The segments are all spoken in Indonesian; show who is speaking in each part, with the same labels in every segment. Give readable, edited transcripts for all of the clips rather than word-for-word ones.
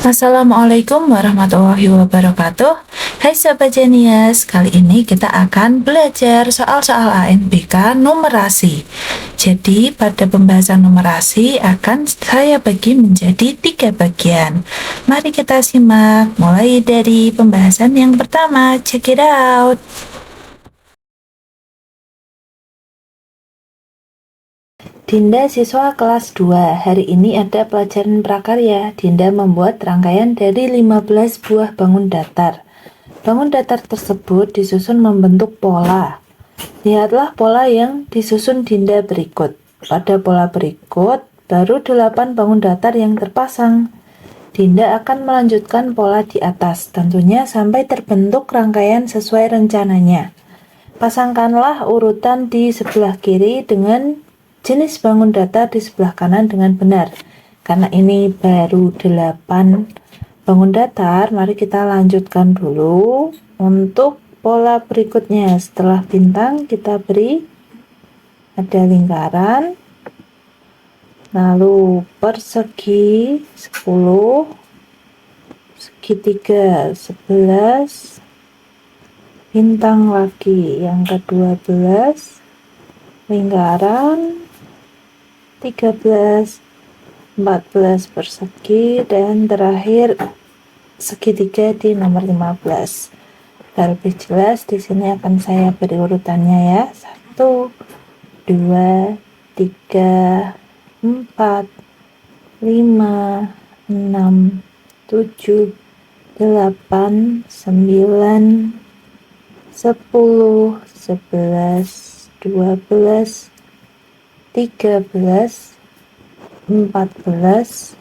Speaker 1: Assalamualaikum warahmatullahi wabarakatuh. Hai Sobat Jenius, kali ini kita akan belajar soal-soal ANBK numerasi. Jadi pada pembahasan numerasi akan saya bagi menjadi 3 bagian. Mari kita simak mulai dari pembahasan yang pertama. Check it out. Dinda siswa kelas 2. Hari ini ada pelajaran prakarya. Dinda membuat rangkaian dari 15 buah bangun datar. Bangun datar tersebut disusun membentuk pola. Lihatlah pola yang disusun Dinda berikut. Pada pola berikut, baru 8 bangun datar yang terpasang. Dinda akan melanjutkan pola di atas, tentunya sampai terbentuk rangkaian sesuai rencananya. Pasangkanlah urutan di sebelah kiri dengan jenis bangun datar di sebelah kanan dengan benar. Karena ini baru 8 bangun datar, mari kita lanjutkan dulu untuk pola berikutnya. Setelah bintang kita beri ada lingkaran, lalu persegi 10, segitiga 11, bintang lagi yang ke-12, lingkaran 13, 14 persegi, dan terakhir segitiga di nomor 15. Biar lebih jelas, di sini akan saya beri urutannya ya. 1, 2, 3, 4, 5, 6, 7, 8, 9, 10, 11, 12, 13, 14,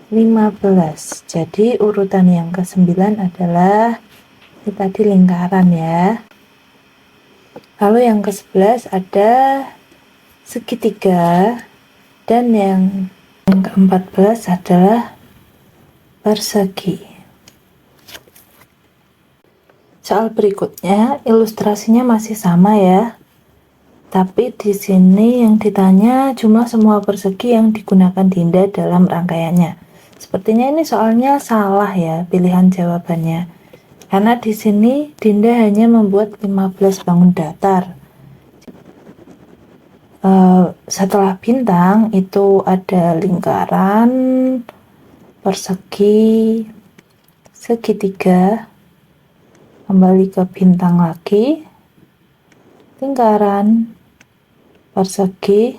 Speaker 1: 15. Jadi urutan yang ke-9 adalah ini tadi lingkaran ya. Lalu yang ke-11 ada segitiga, dan yang ke-14 adalah persegi. Soal berikutnya ilustrasinya masih sama ya. Tapi di sini yang ditanya jumlah semua persegi yang digunakan Dinda dalam rangkaiannya. Sepertinya ini soalnya salah ya pilihan jawabannya. Karena di sini Dinda hanya membuat 15 bangun datar. Setelah bintang itu ada lingkaran, persegi, segitiga, kembali ke bintang lagi, lingkaran, persegi,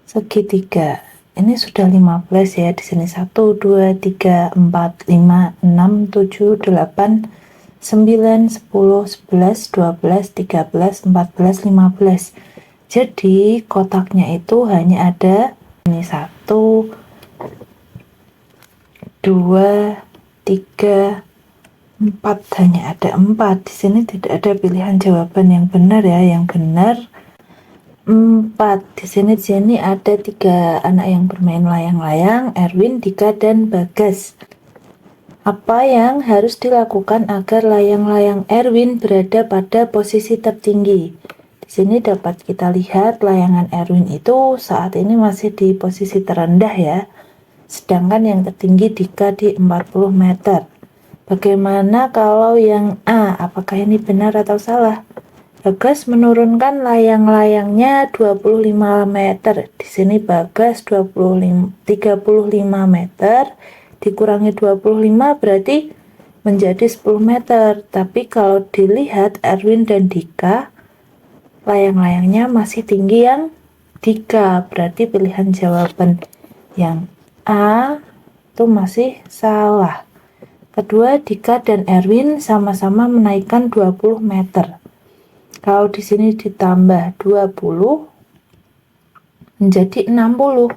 Speaker 1: segitiga. Ini sudah 15 ya. Di sini 1, 2, 3, 4, 5, 6, 7, 8, 9, 10, 11, 12, 13, 14, 15. Jadi kotaknya itu hanya ada ini 1, 2, 3, 4, hanya ada 4. Di sini tidak ada pilihan jawaban yang benar ya. Yang benar 4. Di sini ada 3 anak yang bermain layang-layang, Erwin, Dika, dan Bagas. Apa yang harus dilakukan agar layang-layang Erwin berada pada posisi tertinggi? Di sini dapat kita lihat layangan Erwin itu saat ini masih di posisi terendah ya. Sedangkan yang tertinggi Dika di 40 meter. Bagaimana kalau yang A? Apakah ini benar atau salah? Bagas menurunkan layang-layangnya 25 meter. Di sini Bagas 35 meter dikurangi 25 berarti menjadi 10 meter. Tapi kalau dilihat Erwin dan Dika, layang-layangnya masih tinggi yang Dika. Berarti pilihan jawaban yang A itu masih salah. Kedua, Dika dan Erwin sama-sama menaikkan 20 meter. Kalau di sini ditambah 20 menjadi 60.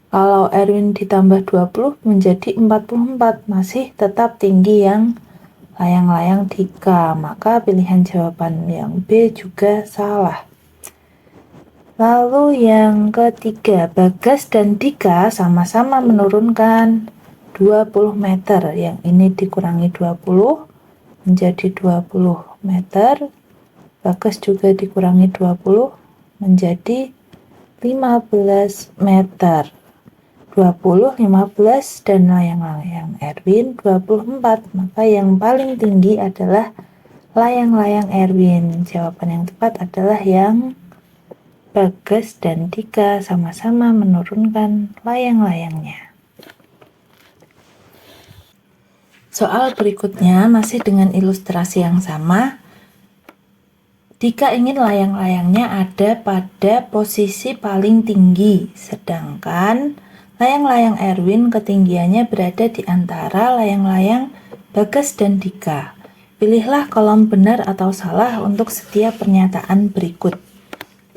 Speaker 1: Kalau Erwin ditambah 20 menjadi 44, masih tetap tinggi yang layang-layang Dika. Maka pilihan jawaban yang B juga salah. Lalu yang ketiga, Bagas dan Dika sama-sama menurunkan 20 meter. Yang ini dikurangi 20 menjadi 20 meter. Bagas juga dikurangi 20 menjadi 15 meter. 20, 15, dan layang-layang Erwin 24. Maka yang paling tinggi adalah layang-layang Erwin. Jawaban yang tepat adalah yang Bagas dan Dika sama-sama menurunkan layang-layangnya. Soal berikutnya masih dengan ilustrasi yang sama. Dika ingin layang-layangnya ada pada posisi paling tinggi, sedangkan layang-layang Erwin ketinggiannya berada di antara layang-layang Bagas dan Dika. Pilihlah kolom benar atau salah untuk setiap pernyataan berikut.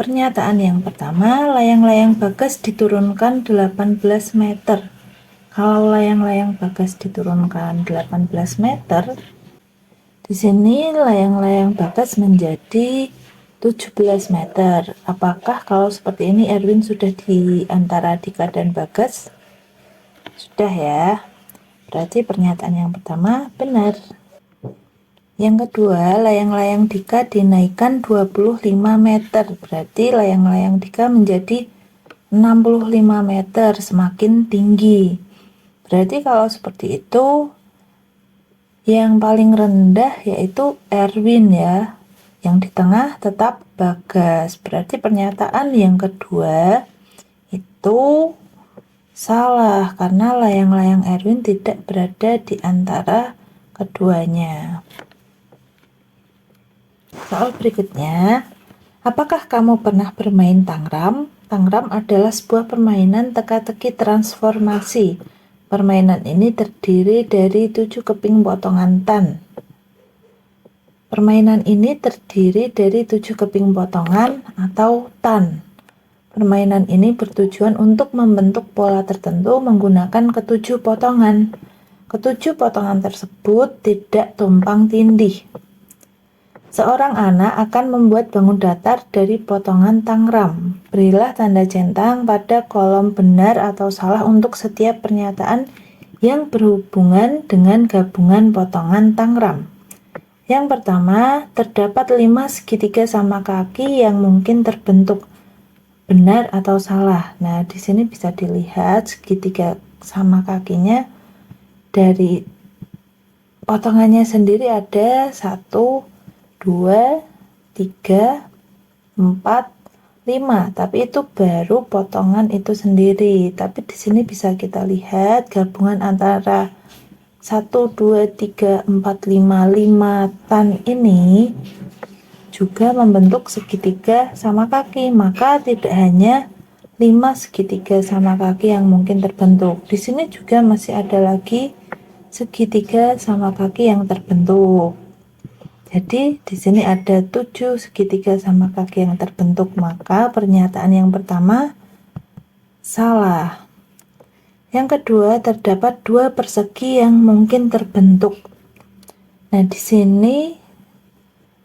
Speaker 1: Pernyataan yang pertama, layang-layang Bagas diturunkan 18 meter. Kalau layang-layang Bagas diturunkan 18 meter, di sini layang-layang Bagas menjadi 17 meter. Apakah kalau seperti ini Erwin sudah di antara Dika dan Bagas? Sudah ya. Berarti pernyataan yang pertama benar. Yang kedua, layang-layang Dika dinaikkan 25 meter. Berarti layang-layang Dika menjadi 65 meter, semakin tinggi. Berarti kalau seperti itu, yang paling rendah yaitu Erwin ya. Yang di tengah tetap Bagas. Berarti pernyataan yang kedua itu salah karena layang-layang Erwin tidak berada di antara keduanya. Soal berikutnya, apakah kamu pernah bermain tangram? Tangram adalah sebuah permainan teka-teki transformasi. Permainan ini terdiri dari 7 keping potongan tan. Permainan ini terdiri dari 7 keping potongan atau tan. Permainan ini bertujuan untuk membentuk pola tertentu menggunakan ketujuh potongan. Ketujuh potongan tersebut tidak tumpang tindih. Seorang anak akan membuat bangun datar dari potongan tangram. Berilah tanda centang pada kolom benar atau salah untuk setiap pernyataan yang berhubungan dengan gabungan potongan tangram. Yang pertama, terdapat 5 segitiga sama kaki yang mungkin terbentuk. Benar atau salah? Nah, di sini bisa dilihat segitiga sama kakinya dari potongannya sendiri ada 1, 2, 3, 4, 5. Tapi itu baru potongan itu sendiri. Tapi di sini bisa kita lihat gabungan antara 1, 2, 3, 4, 5 tan ini juga membentuk segitiga sama kaki. Maka tidak hanya 5 segitiga sama kaki yang mungkin terbentuk. Di sini juga masih ada lagi segitiga sama kaki yang terbentuk. Jadi di sini ada 7 segitiga sama kaki yang terbentuk, maka pernyataan yang pertama salah. Yang kedua, terdapat 2 persegi yang mungkin terbentuk. Nah, di sini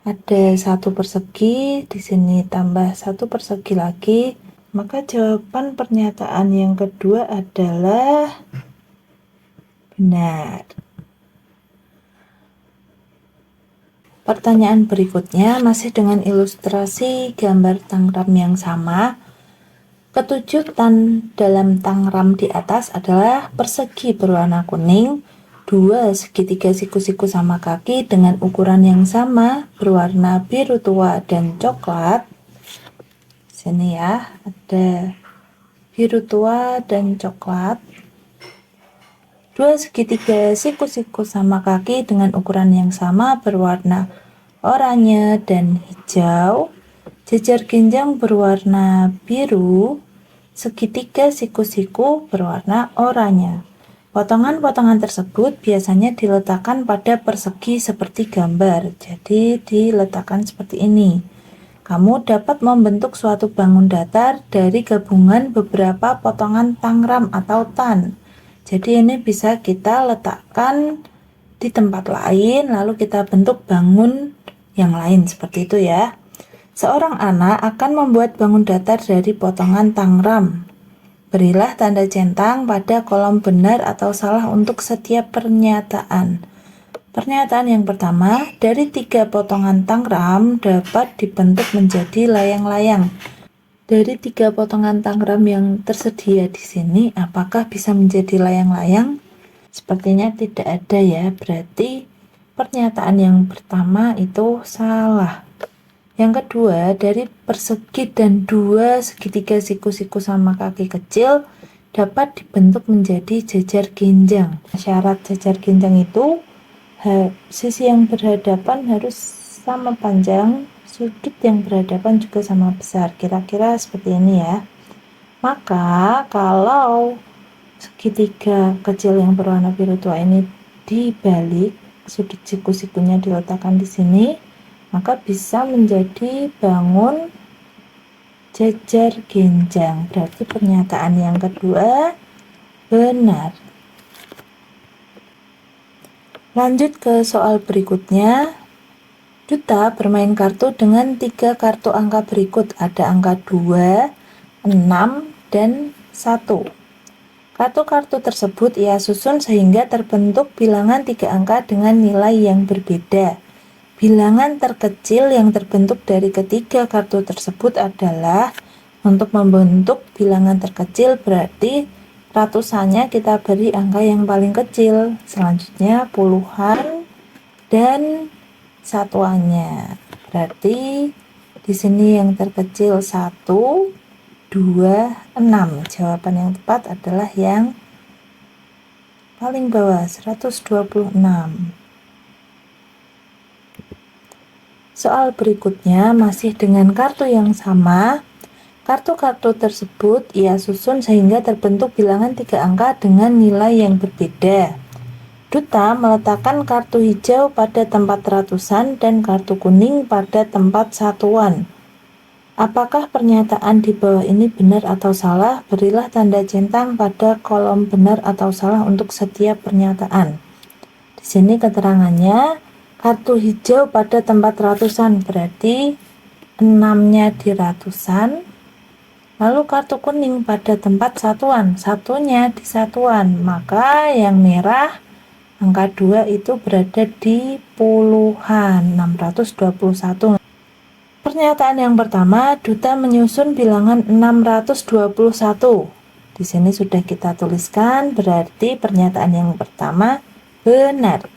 Speaker 1: ada 1 persegi, di sini tambah 1 persegi lagi, maka jawaban pernyataan yang kedua adalah benar. Pertanyaan berikutnya masih dengan ilustrasi gambar tangram yang sama. Ketujuh tan dalam tangram di atas adalah persegi berwarna kuning, 2 segitiga siku-siku sama kaki dengan ukuran yang sama berwarna biru tua dan coklat. Sini ya, ada biru tua dan coklat. 2 segitiga siku-siku sama kaki dengan ukuran yang sama berwarna oranye dan hijau, jejer ginjang berwarna biru, segitiga siku-siku berwarna oranye. Potongan-potongan tersebut biasanya diletakkan pada persegi seperti gambar, jadi diletakkan seperti ini. Kamu dapat membentuk suatu bangun datar dari gabungan beberapa potongan tangram atau tan. Jadi ini bisa kita letakkan di tempat lain, lalu kita bentuk bangun yang lain seperti itu ya. Seorang anak akan membuat bangun datar dari potongan tangram. Berilah tanda centang pada kolom benar atau salah untuk setiap pernyataan. Pernyataan yang pertama, dari 3 potongan tangram dapat dibentuk menjadi layang-layang. Dari 3 potongan tangram yang tersedia di sini, apakah bisa menjadi layang-layang? Sepertinya tidak ada ya, berarti pernyataan yang pertama itu salah. Yang kedua, dari persegi dan 2 segitiga siku-siku sama kaki kecil dapat dibentuk menjadi jajar ginjang. Syarat jajar ginjang itu sisi yang berhadapan harus sama panjang, sudut yang berhadapan juga sama besar. Kira-kira seperti ini ya. Maka kalau segitiga kecil yang berwarna biru tua ini dibalik, sudut siku-sikunya diletakkan di sini, maka bisa menjadi bangun jajar ginjang. Berarti pernyataan yang kedua benar. Lanjut ke soal berikutnya. Duta bermain kartu dengan 3 kartu angka berikut. Ada angka 2, 6, dan 1. Kartu-kartu tersebut ia susun sehingga terbentuk bilangan 3 angka dengan nilai yang berbeda. Bilangan terkecil yang terbentuk dari ketiga kartu tersebut adalah, untuk membentuk bilangan terkecil berarti ratusannya kita beri angka yang paling kecil, selanjutnya puluhan dan satuannya. Berarti di sini yang terkecil 1, 2, 6. Jawaban yang tepat adalah yang paling bawah, 126. Soal berikutnya masih dengan kartu yang sama. Kartu-kartu tersebut ia susun sehingga terbentuk bilangan 3 angka dengan nilai yang berbeda. Duta meletakkan kartu hijau pada tempat ratusan dan kartu kuning pada tempat satuan. Apakah pernyataan di bawah ini benar atau salah? Berilah tanda centang pada kolom benar atau salah untuk setiap pernyataan. Di sini keterangannya, kartu hijau pada tempat ratusan berarti 6-nya di ratusan. Lalu kartu kuning pada tempat satuan, satunya di satuan, maka yang merah angka 2 itu berada di puluhan, 621. Pernyataan yang pertama, Duta menyusun bilangan 621. Di sini sudah kita tuliskan, berarti pernyataan yang pertama benar.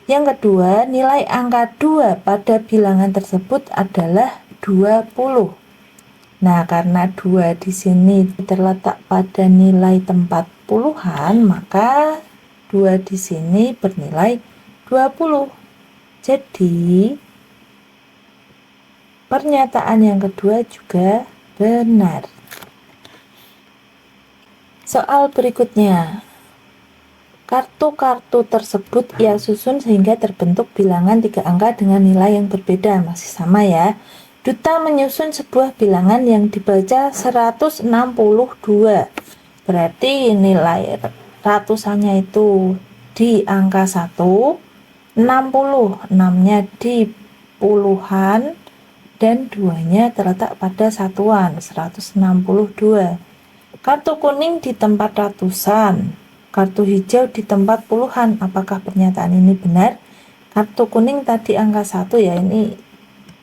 Speaker 1: Yang kedua, nilai angka 2 pada bilangan tersebut adalah 20. Nah, karena 2 di sini terletak pada nilai tempat puluhan, maka 2 di sini bernilai 20. Jadi, pernyataan yang kedua juga benar. Soal berikutnya. Kartu-kartu tersebut ia susun sehingga terbentuk bilangan 3 angka dengan nilai yang berbeda. Masih sama ya. Duta menyusun sebuah bilangan yang dibaca 162. Berarti nilai ratusannya itu di angka 1, 60, 6-nya di puluhan, dan 2-nya terletak pada satuan, 162. Kartu kuning di tempat ratusan, kartu hijau di tempat puluhan. Apakah pernyataan ini benar? Kartu kuning tadi angka 1 ya, ini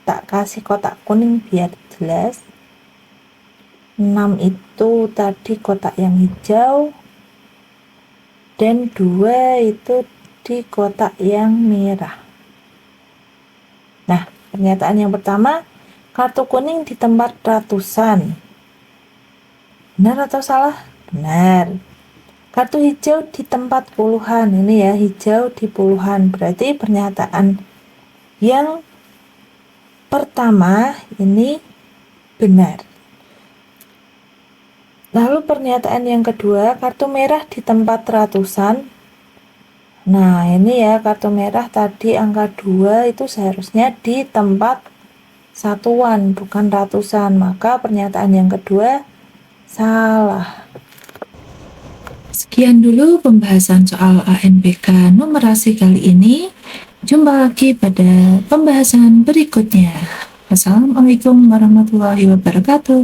Speaker 1: tak kasih kotak kuning biar jelas. 6 itu tadi kotak yang hijau, dan 2 itu di kotak yang merah. Nah, pernyataan yang pertama, kartu kuning di tempat ratusan. Benar atau salah? Benar. Kartu hijau di tempat puluhan. Ini ya, hijau di puluhan. Berarti pernyataan yang pertama ini benar. Lalu pernyataan yang kedua, kartu merah di tempat ratusan. Nah, ini ya, kartu merah tadi angka 2 itu seharusnya di tempat satuan, bukan ratusan. Maka pernyataan yang kedua salah. Sekian dulu pembahasan soal ANPK numerasi kali ini. Jumpa lagi pada pembahasan berikutnya. Wassalamualaikum warahmatullahi wabarakatuh.